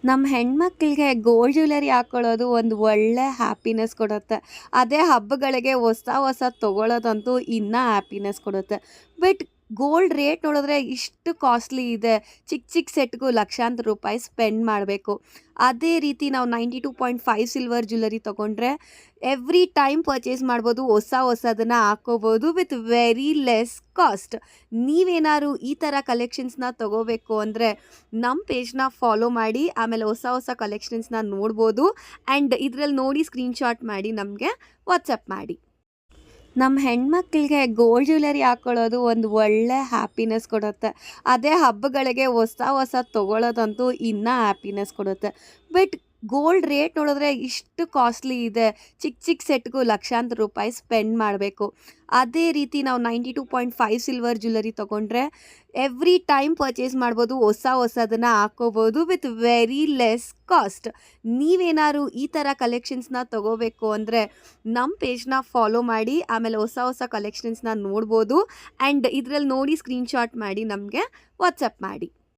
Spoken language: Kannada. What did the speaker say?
ನಮ್ಮ ಹೆಣ್ಮಕ್ಳಿಗೆ ಗೋಲ್ಡ್ ಜ್ಯುವೆಲರಿ ಹಾಕ್ಕೊಳ್ಳೋದು ಒಂದು ಒಳ್ಳೆ ಹ್ಯಾಪಿನೆಸ್ ಕೊಡುತ್ತೆ. ಅದೇ ಹಬ್ಬಗಳಿಗೆ ಹೊಸ ತೊಗೊಳ್ಳೋದಂತೂ ಇನ್ನೂ ಹ್ಯಾಪಿನೆಸ್ ಕೊಡುತ್ತೆ. ಬಟ್ ಗೋಲ್ಡ್ ರೇಟ್ ನೋಡಿದ್ರೆ ಇಷ್ಟು ಕಾಸ್ಟ್ಲಿ ಇದೆ. ಚಿಕ್ಕ ಚಿಕ್ಕ ಸೆಟ್‌ಗೂ ಲಕ್ಷಾಂತರ ರೂಪಾಯಿ ಸ್ಪೆಂಡ್ ಮಾಡಬೇಕು. ಅದೇ ರೀತಿ ನಾವು 92.5 ಸಿಲ್ವರ್ ಜ್ಯುವೆಲರಿ ತೊಗೊಂಡ್ರೆ ಎವ್ರಿ ಟೈಮ್ ಪರ್ಚೇಸ್ ಮಾಡ್ಬೋದು. ಹೊಸದನ್ನ ಹಾಕ್ಕೋಬೋದು ವಿತ್ ವೆರಿ ಲೆಸ್ ಕಾಸ್ಟ್. ನೀವೇನಾದ್ರು ಈ ಥರ ಕಲೆಕ್ಷನ್ಸ್‌ನ ತೊಗೋಬೇಕು ಅಂದರೆ ನಮ್ಮ ಪೇಜ್‌ನ ಫಾಲೋ ಮಾಡಿ. ಆಮೇಲೆ ಹೊಸ ಕಲೆಕ್ಷನ್ಸ್‌ನ ನೋಡ್ಬೋದು. ಆ್ಯಂಡ್ ಇದ್ರಲ್ಲಿ ನೋಡಿ ಸ್ಕ್ರೀನ್‌ಶಾಟ್ ಮಾಡಿ ನಮಗೆ ವಾಟ್ಸಪ್ ಮಾಡಿ. ನಮ್ಮ ಹೆಣ್ಮಕ್ಳಿಗೆ ಗೋಲ್ಡ್ ಜ್ಯುವೆಲರಿ ಹಾಕ್ಕೊಳ್ಳೋದು ಒಂದು ಒಳ್ಳೆ ಹ್ಯಾಪಿನೆಸ್ ಕೊಡುತ್ತೆ. ಅದೇ ಹಬ್ಬಗಳಿಗೆ ಹೊಸದು ತೊಗೊಳ್ಳೋದಂತೂ ಇನ್ನೂ ಹ್ಯಾಪಿನೆಸ್ ಕೊಡುತ್ತೆ. ಬಟ್ ಗೋಲ್ಡ್ ರೇಟ್ ನೋಡಿದ್ರೆ ಇಷ್ಟು ಕಾಸ್ಟ್ಲಿ ಇದೆ. ಚಿಕ್ಕ ಚಿಕ್ಕ ಸೆಟ್‌ಗೂ ಲಕ್ಷಾಂತರ ರೂಪಾಯಿ ಸ್ಪೆಂಡ್ ಮಾಡಬೇಕು. ಅದೇ ರೀತಿ ನಾವು 92.5 ಸಿಲ್ವರ್ ಜ್ಯುವೆಲರಿ ತೊಗೊಂಡ್ರೆ ಎವ್ರಿ ಟೈಮ್ ಪರ್ಚೇಸ್ ಮಾಡ್ಬೋದು. ಹೊಸದನ್ನ ಹಾಕ್ಕೋಬೋದು ವಿತ್ ವೆರಿ ಲೆಸ್ ಕಾಸ್ಟ್. ನೀವೇನಾದ್ರು ಈ ಥರ ಕಲೆಕ್ಷನ್ಸ್‌ನ ತೊಗೋಬೇಕು ಅಂದರೆ ನಮ್ಮ ಪೇಜ್‌ನ ಫಾಲೋ ಮಾಡಿ. ಆಮೇಲೆ ಹೊಸ ಕಲೆಕ್ಷನ್ಸ್‌ನ ನೋಡ್ಬೋದು. ಆ್ಯಂಡ್ ಇದ್ರಲ್ಲಿ ನೋಡಿ ಸ್ಕ್ರೀನ್‌ಶಾಟ್ ಮಾಡಿ ನಮಗೆ ವಾಟ್ಸಪ್ ಮಾಡಿ.